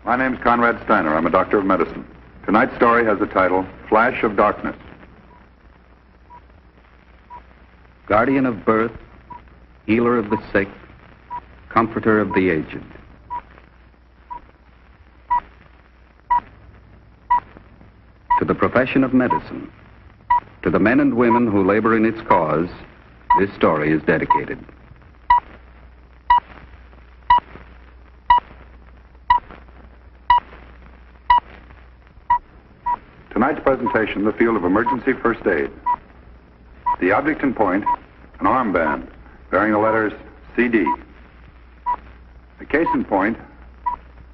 My name's Conrad Steiner. I'm a doctor of medicine. Tonight's story has the title, Flash of Darkness. Guardian of birth, healer of the sick, comforter of the aged. To the profession of medicine, to the men and women who labor in its cause, this story is dedicated. Tonight's presentation, the field of emergency first aid. The object in point, an armband bearing the letters CD. The case in point,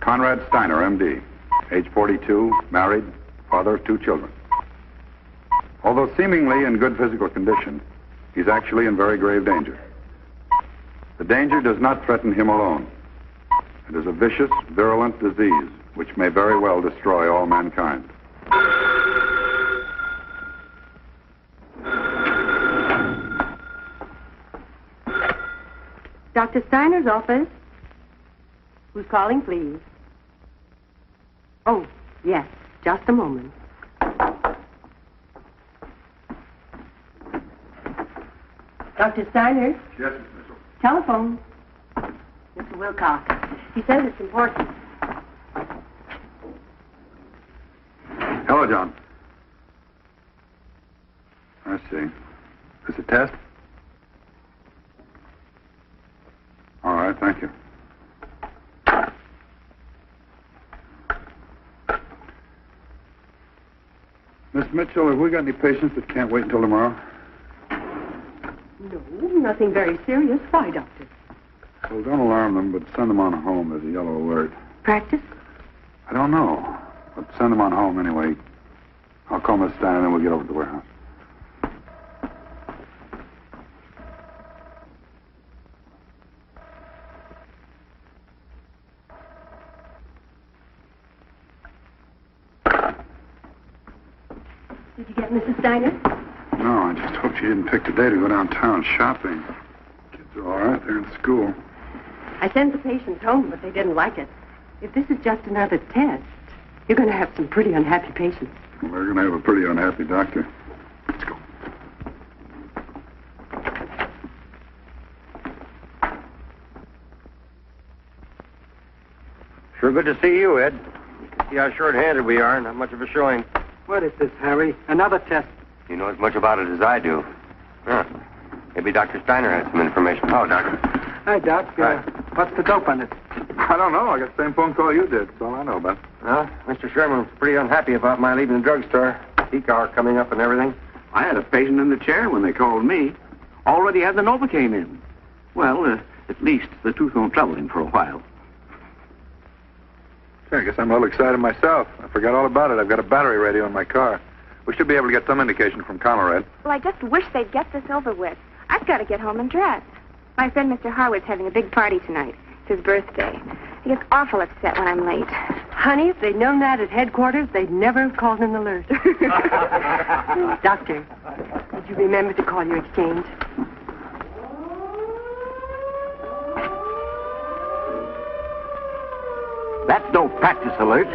Conrad Steiner, MD, age 42, married, father of 2 children. Although seemingly in good physical condition, he's actually in very grave danger. The danger does not threaten him alone. It is a vicious, virulent disease which may very well destroy all mankind. Dr. Steiner's office. Who's calling, please? Oh, yes, just a moment. Dr. Steiner? Yes, Miss Mitchell. Telephone. Mr. Wilcox. He says it's important. Hello, John. I see. Is it a test? All right, thank you. Miss Mitchell, have we got any patients that can't wait until tomorrow? No, nothing very serious. Why, Doctor? Well, don't alarm them, but send them on home. There's a yellow alert. Practice? I don't know, but send them on home anyway. I'll call Miss Steiner, and then we'll get over to the warehouse. Did you get Mrs. Steiner? No, I just hope she didn't pick today to go downtown shopping. Kids are all right. They're in school. I sent the patients home, but they didn't like it. If this is just another test, you're going to have some pretty unhappy patients. Well, they're going to have a pretty unhappy doctor. Let's go. Sure good to see you, Ed. You can see how short-handed we are. Not much of a showing. What is this, Harry? Another test? You know as much about it as I do. Huh. Maybe Dr. Steiner has some information. Oh, Doctor. Hi, Doc. Hi. What's the dope on it? I don't know. I got the same phone call you did. That's all I know about. Well, Mr. Sherman's pretty unhappy about my leaving the drugstore. Peak hour coming up and everything. I had a patient in the chair when they called me. Already had the Novocaine in. Well, at least the tooth won't trouble him for a while. I guess I'm a little excited myself. I forgot all about it. I've got a battery radio in my car. We should be able to get some indication from Conrad. Well, I just wish they'd get this over with. I've got to get home and dress. My friend Mr. Harwood's having a big party tonight. It's his birthday. He gets awful upset when I'm late. Honey, if they'd known that at headquarters, they'd never have called an alert. Doctor, did you remember to call your exchange? That's no practice alert.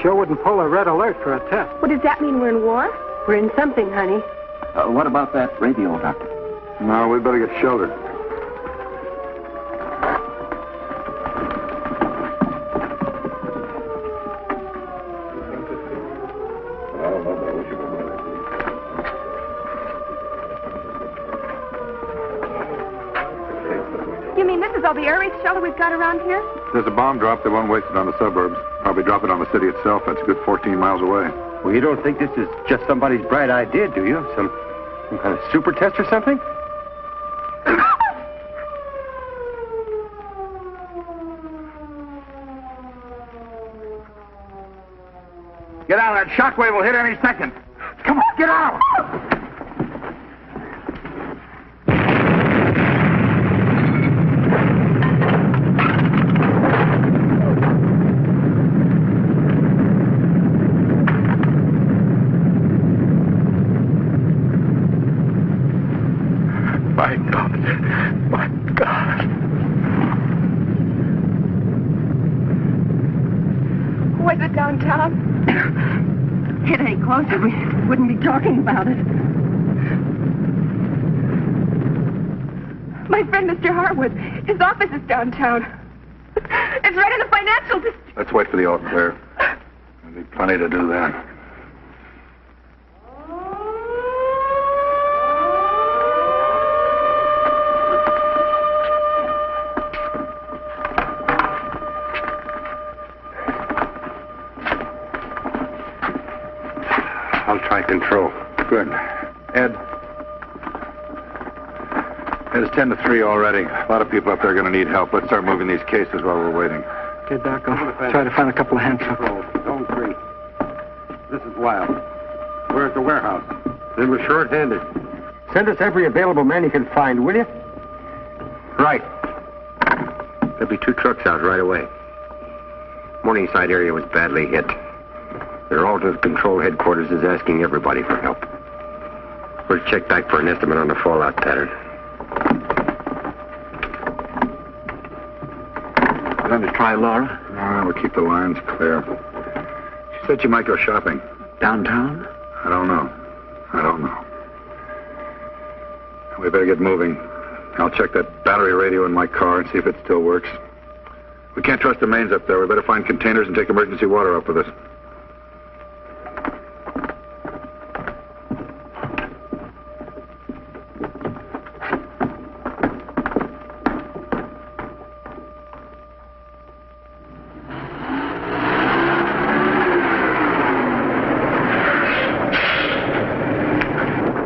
Sure wouldn't pull a red alert for a test. What does that mean? We're in war? We're in something, honey. What about that radio, Doctor? No, we better get sheltered. You mean this is all the air raid shelter we've got around here? There's a bomb drop. They won't waste it on the suburbs. Probably drop it on the city itself. That's a good 14 miles away. Well, you don't think this is just somebody's bright idea, do you? Some kind of super test or something? Get out. That shockwave will hit any second. Come on, get out. My God. My God. Was it downtown? Hit any closer, we wouldn't be talking about it. My friend, Mr. Harwood, his office is downtown. It's right in the financial district. Let's wait for the all clear. There'll be plenty to do then. I'll try control. Good. Ed. It's 10 to 3 already. A lot of people up there are going to need help. Let's start moving these cases while we're waiting. Okay, Doc, I'll try to find a couple of handcuffs. Zone 3. This is Wild. We're at the warehouse. Then we're short-handed. Send us every available man you can find, will you? Right. There'll be 2 trucks out right away. Morningside area was badly hit. Their alternate control headquarters is asking everybody for help. We'll check back for an estimate on the fallout pattern. Going to try Laura? No, we'll keep the lines clear. She said she might go shopping. Downtown? I don't know. We better get moving. I'll check that battery radio in my car and see if it still works. We can't trust the mains up there. We better find containers and take emergency water up with us.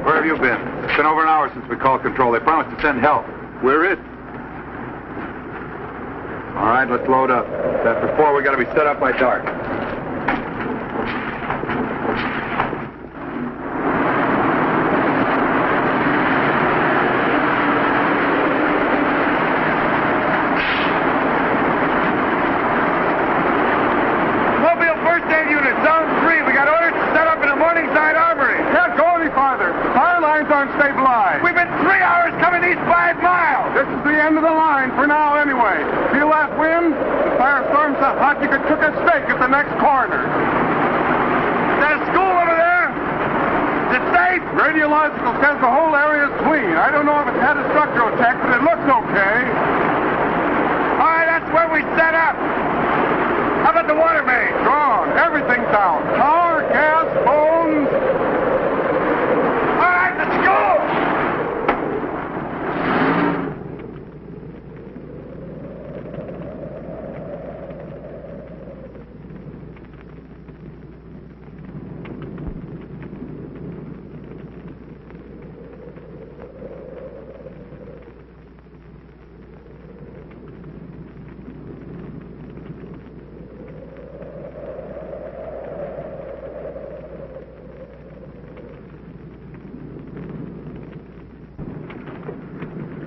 Where have you been? It's been over an hour since we called control. They promised to send help. Where is? All right, let's load up. After 4, we got to be set up by dark. Mobile First Aid Unit, Zone 3. We got orders to set up in the Morningside Armory. Can't go any farther. The fire lines aren't stabilized. We've been 3 hours coming these 5 miles. This is the end of the line for now anyway. Feel that wind? The firestorm's so hot you could cook a steak at the next corner. Is that a school over there? Is it safe? Radiological says the whole area is clean. I don't know if it's had a structural check, but it looks okay. All right, that's where we set up. How about the water main? Gone. Everything's out. Power, gas, phones. All right, let's go!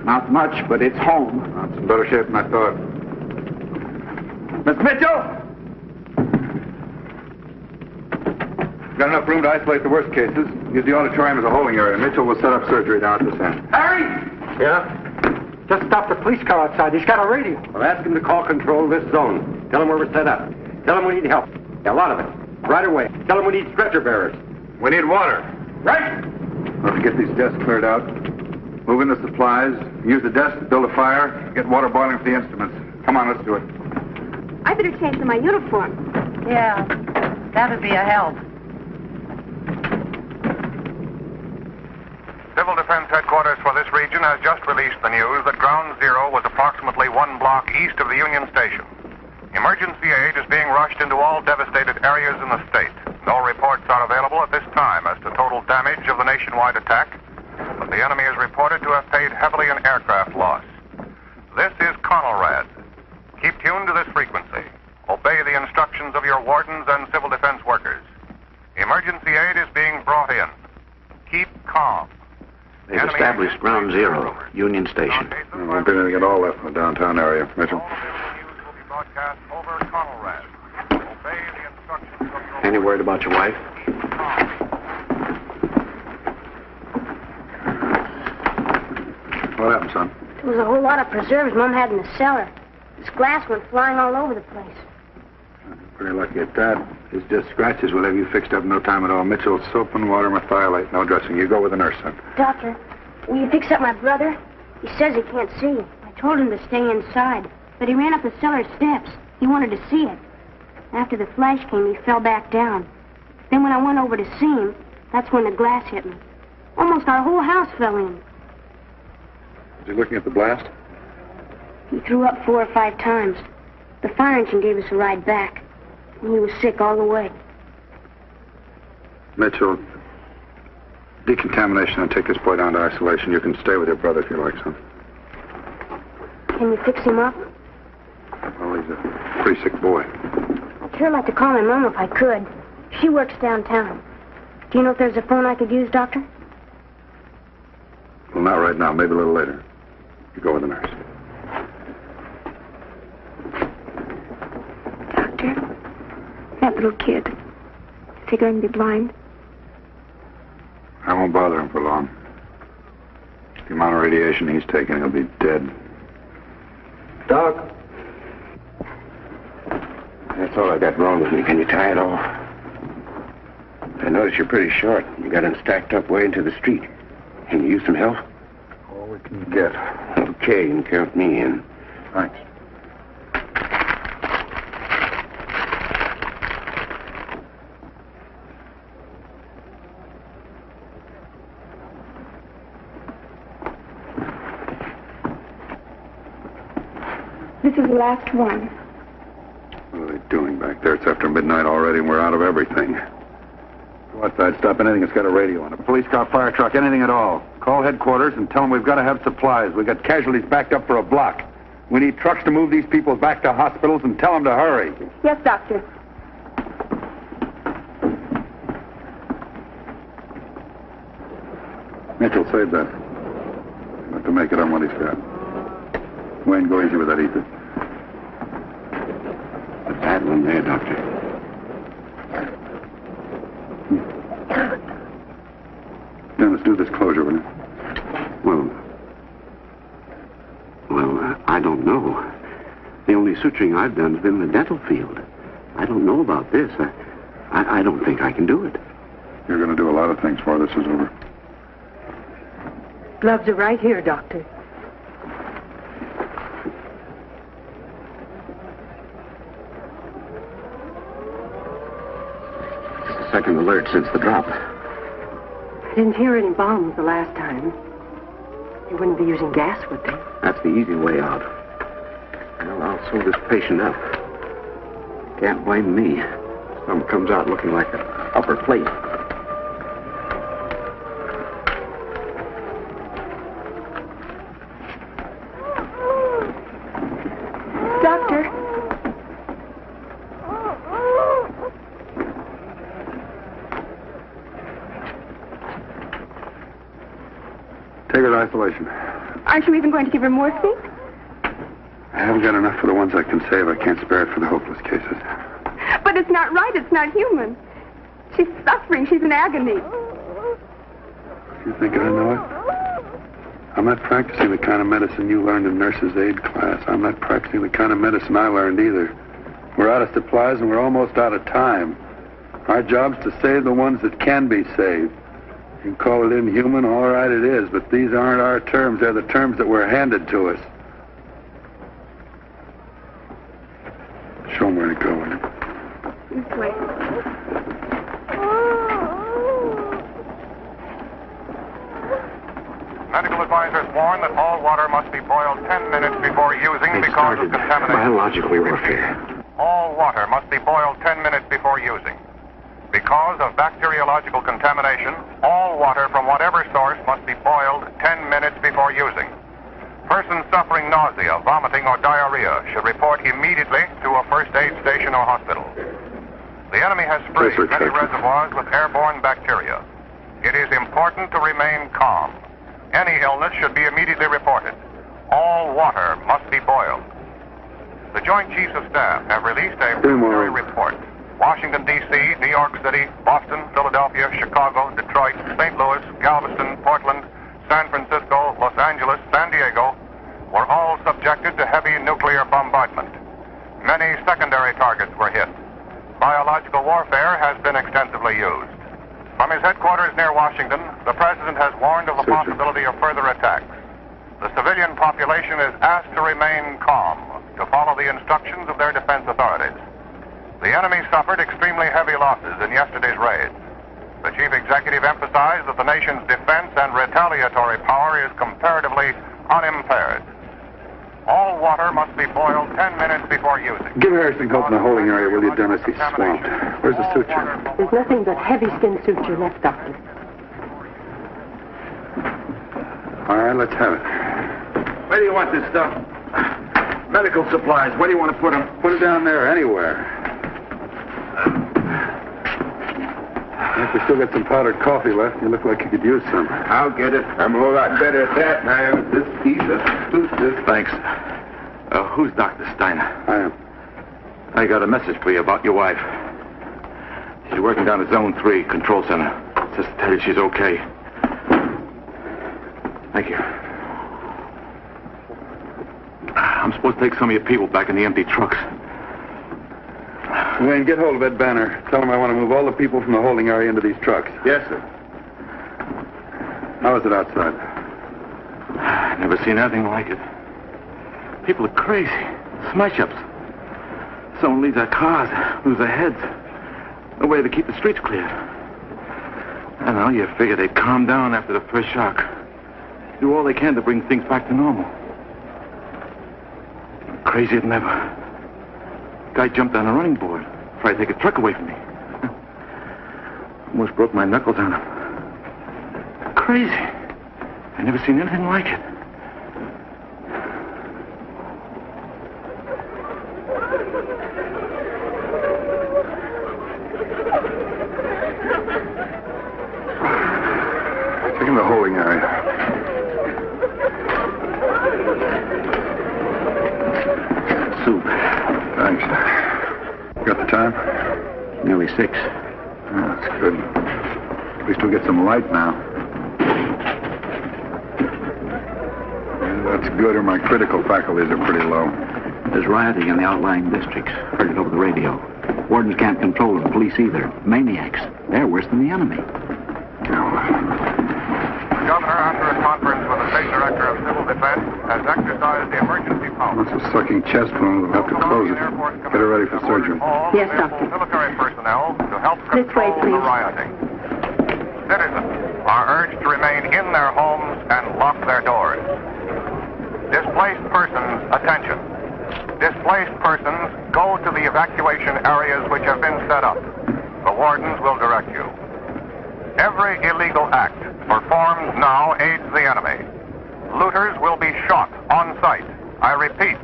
Not much, but it's home. It's in better shape than I thought. Miss Mitchell! Got enough room to isolate the worst cases. Use the auditorium as a holding area. Mitchell will set up surgery down at this end. Harry! Yeah? Just stop the police car outside. He's got a radio. Well, ask him to call control of this zone. Tell him where we're set up. Tell him we need help. A lot of it. Right away. Tell him we need stretcher bearers. We need water. Right! Let's get these desks cleared out. Move in the supplies. Use the desk to build a fire. Get water boiling for the instruments. Come on, let's do it. I better change to my uniform. Yeah, that'd be a help. Civil Defense Headquarters for this region has just released the news that Ground Zero was approximately 1 block east of the Union Station. Emergency aid is being rushed into all devastated areas in the state. No reports are available at this time as to total damage of the nationwide attack, but the enemy is reported to have paid heavily in aircraft loss. This is Conelrad. Keep tuned to this frequency. Obey the instructions of your wardens and civil defense workers. Emergency aid is being brought in. Keep calm. They've established Ground Zero, Union Station. There won't be anything at all left in the downtown area, Mitchell. News will be broadcast over Conelrad. Obey the instructions of your Any word about your wife? What happened, son? There was a whole lot of preserves Mom had in the cellar. This glass went flying all over the place. Pretty lucky at that. It's just scratches. We'll have you fixed up in no time at all. Mitchell, soap and water, methylate, no dressing. You go with the nurse, son. Doctor, will you fix up my brother? He says he can't see. I told him to stay inside, but he ran up the cellar steps. He wanted to see it. After the flash came, he fell back down. Then when I went over to see him, that's when the glass hit me. Almost our whole house fell in. Was he looking at the blast? He threw up 4 or 5 times. The fire engine gave us a ride back. And he was sick all the way. Mitchell, decontamination and take this boy down to isolation. You can stay with your brother if you like, son. Can you fix him up? Well, he's a pretty sick boy. I'd sure like to call my mom if I could. She works downtown. Do you know if there's a phone I could use, Doctor? Well, not right now. Maybe a little later. You go with the nurse. Doctor, that little kid, is he going to be blind? I won't bother him for long. The amount of radiation he's taking, he'll be dead. Doc. That's all I got wrong with me. Can you tie it off? I notice you're pretty short. You got them stacked up way into the street. Can you use some help? All we can get. Okay, you can count me in. Thanks. This is the last one. What are they doing back there? It's after midnight already and we're out of everything. Go outside, stop anything that's got a radio on it. A police car, fire truck, anything at all. Call headquarters and tell them we've got to have supplies. We've got casualties backed up for a block. We need trucks to move these people back to hospitals and tell them to hurry. Yes, Doctor. Mitchell, save that. You'll have to make it on what he's got. Wayne, go easy with that ether. A bad one there, Doctor. Dennis, do this closure, will you? Well, I don't know. The only suturing I've done has been in the dental field. I don't know about this. I don't think I can do it. You're going to do a lot of things before this is over. Gloves are right here, Doctor. It's the second alert since the drop. I didn't hear any bombs the last time. They wouldn't be using gas, would they? That's the easy way out. Well, I'll sew this patient up. Can't blame me. Some comes out looking like an upper plate. Doctor. Take her to isolation. Aren't you even going to give her morphine? I haven't got enough for the ones I can save. I can't spare it for the hopeless cases. But it's not right. It's not human. She's suffering. She's in agony. You think I know it? I'm not practicing the kind of medicine you learned in nurse's aid class. I'm not practicing the kind of medicine I learned either. We're out of supplies and we're almost out of time. Our job's to save the ones that can be saved. You can call it inhuman, all right it is, but these aren't our terms. They're the terms that were handed to us. Show them where to go, will you? This way. Medical advisors warn that all water must be boiled 10 minutes before using It because of started contamination. biologically warfare. All water must be boiled 10 minutes before using. Because of bacteriological contamination, all water from whatever source must be boiled 10 minutes before using. Persons suffering nausea, vomiting, or diarrhea should report immediately to a first aid station or hospital. The enemy has sprayed many reservoirs with airborne bacteria. It is important to remain calm. Any illness should be immediately reported. All water must be boiled. The Joint Chiefs of Staff have released a preliminary report. Washington, D.C., New York City, Boston, Philadelphia, Chicago, Detroit, St. Louis, Galveston, Portland, San Francisco, Los Angeles, San Diego were all subjected to heavy nuclear bombardment. Many secondary targets were hit. Biological warfare has been extensively used. From his headquarters near Washington, the president has warned of the possibility of further attacks. The civilian population is asked to remain calm, to follow the instructions of their defense authorities. The enemy suffered extremely heavy losses in yesterday's raid. The chief executive emphasized that the nation's defense and retaliatory power is comparatively unimpaired. All water must be boiled 10 minutes before using. Give Harrison Hope in the holding area, will you, Dennis? He's swamped. Where's the suture? There's nothing but heavy skin suture left, Doctor. All right, let's have it. Where do you want this stuff? Medical supplies. Where do you want to put them? Put it down there, anywhere. I think we still got some powdered coffee left. You look like you could use some. I'll get it. I'm a lot better at that now. This piece of this. Thanks. Who's Dr. Steiner? I am. I got a message for you about your wife. She's working down at Zone 3, Control Center. Just to tell you she's okay. Thank you. I'm supposed to take some of your people back in the empty trucks. Wayne, get hold of Ed Banner. Tell him I want to move all the people from the holding area into these trucks. Yes, sir. How is it outside? Never seen anything like it. People are crazy. Smash-ups. Someone leaves their cars, lose their heads. No way to keep the streets clear. I don't know, you figure they'd calm down after the first shock. Do all they can to bring things back to normal. Crazier than ever. Guy jumped on a running board, tried to take a truck away from me. Almost broke my knuckles on him. Crazy. I never seen anything like it. Take him to the holding area. Soup. Thanks. Got the time? Nearly 6. Oh, that's good. At least we'll get some light now. Yeah, that's good, or my critical faculties are pretty low. There's rioting in the outlying districts. Heard it over the radio. Wardens can't control the police either. Maniacs. They're worse than the enemy. The governor, after a conference with the state director of civil defense, has exercised the emergency power. That's a sucking chest wound. We'll have to close it. Get her ready for surgery. Yes, Doctor. Military personnel to help This way, control the please. rioting. Citizens are urged to remain in their homes and lock their doors. Displaced persons, attention. Displaced persons, go to the evacuation areas which have been set up. The wardens will direct you. Every illegal act performed now aids the enemy. Looters will be shot on sight. I repeat,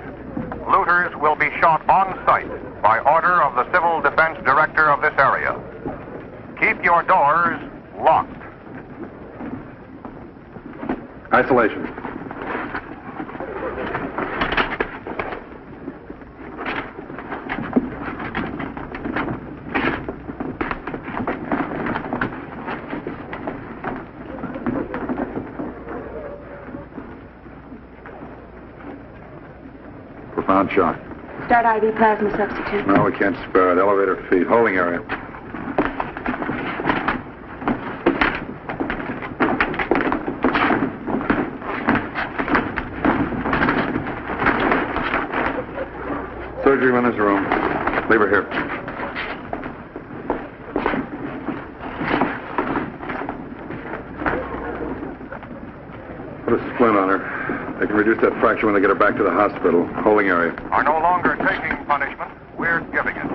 looters will be shot on sight by order of the Civil Defense Director of this area. Keep your doors locked. Isolation. Profound shock. Start IV plasma substitute. No, we can't spare it. Elevator feed. Holding area. Surgery in this room. Leave her here. Put a splint on her. They can reduce that fracture when they get her back to the hospital. Holding area. Are no longer taking punishment, we're giving it.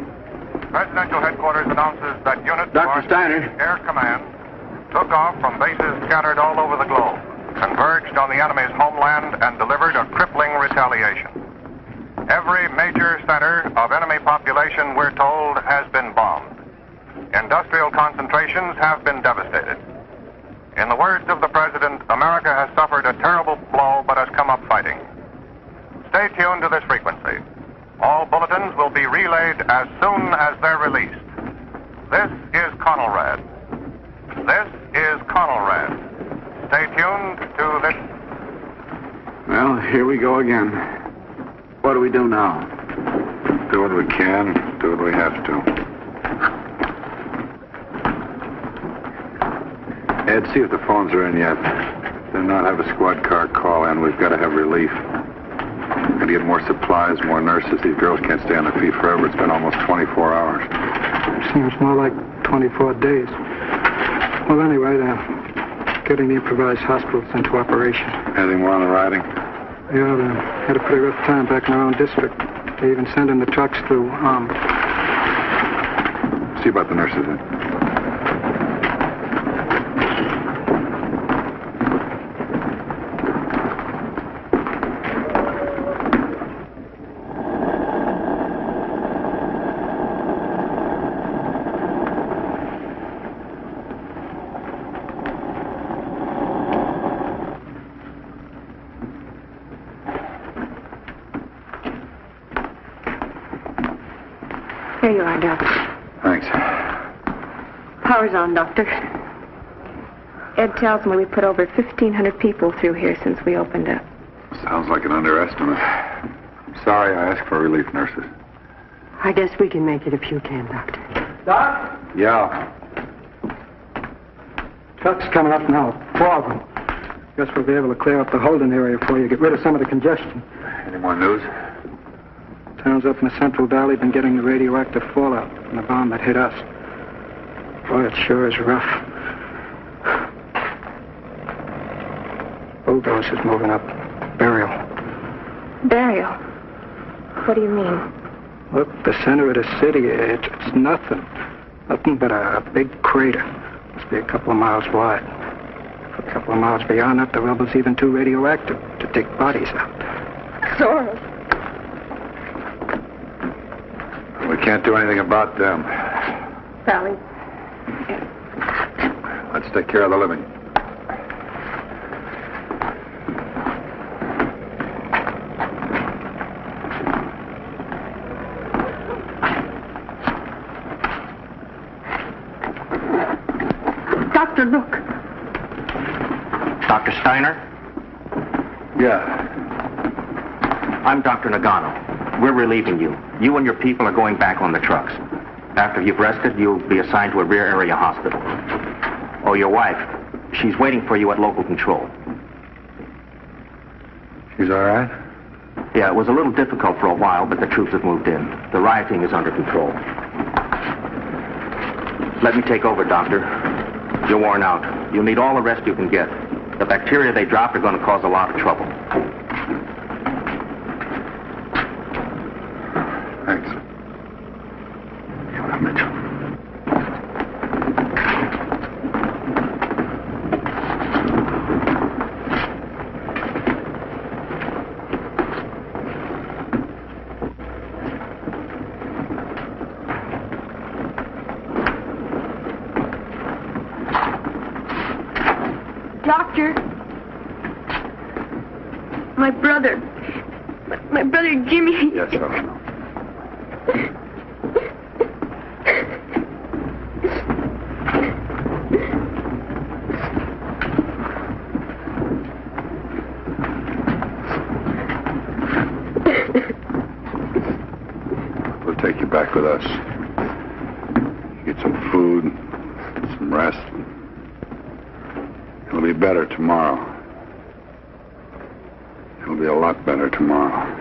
Presidential headquarters announces that units Dr. Steiner. Air Command took off from bases scattered all over the globe, converged on the enemy's homeland, and delivered a crippling retaliation. Every major center of enemy population, we're told, has been bombed. Industrial concentrations have been devastated. In the words of the President, America has suffered a terrible blow but has come up fighting. Stay tuned to this frequency. All bulletins will be relayed as soon as they're released. This is Conelrad. This is Conelrad. Stay tuned to this. Well, here we go again. What do we do now? Do what we can. Do what we have to. Ed, see if the phones are in yet. They'll not have a squad car call in. We've got to have relief. We're going to get more supplies, more nurses. These girls can't stay on their feet forever. It's been almost 24 hours. Seems more like 24 days. Well, anyway, they're getting the improvised hospitals into operation. Anything more on the riding? Yeah, they had a pretty rough time back in our own district. They even sent in the trucks through, See about the nurses then. Here you are, Doctor. Thanks. Power's on, Doctor. Ed tells me we put over 1,500 people through here since we opened up. Sounds like an underestimate. I'm sorry I asked for relief nurses. I guess we can make it if you can, Doctor. Doc? Yeah. Trucks coming up now. 4 of them. Guess we'll be able to clear up the holding area for you, get rid of some of the congestion. Any more news? Towns up in the Central Valley been getting the radioactive fallout from the bomb that hit us. Boy, it sure is rough. Bulldozers moving up. Burial. Burial? What do you mean? Look, the center of the city, it's nothing. Nothing but a big crater. Must be a couple of miles wide. For a couple of miles beyond that, the rubble's even too radioactive to dig bodies out. Sorrel. We can't do anything about them. Sally. Let's take care of the living. Doctor, look. Dr. Steiner? Yeah. I'm Dr. Nagano. We're relieving you. You and your people are going back on the trucks. After you've rested, you'll be assigned to a rear area hospital. Oh, your wife. She's waiting for you at local control. She's all right? Yeah, it was a little difficult for a while, but the troops have moved in. The rioting is under control. Let me take over, Doctor. You're worn out. You'll need all the rest you can get. The bacteria they dropped are going to cause a lot of trouble. Thanks. Mitchell. Doctor. My brother. My brother Jimmy. Yes, sir. We'll take you back with us. Get some food, some rest. It'll be better tomorrow. It'll be a lot better tomorrow.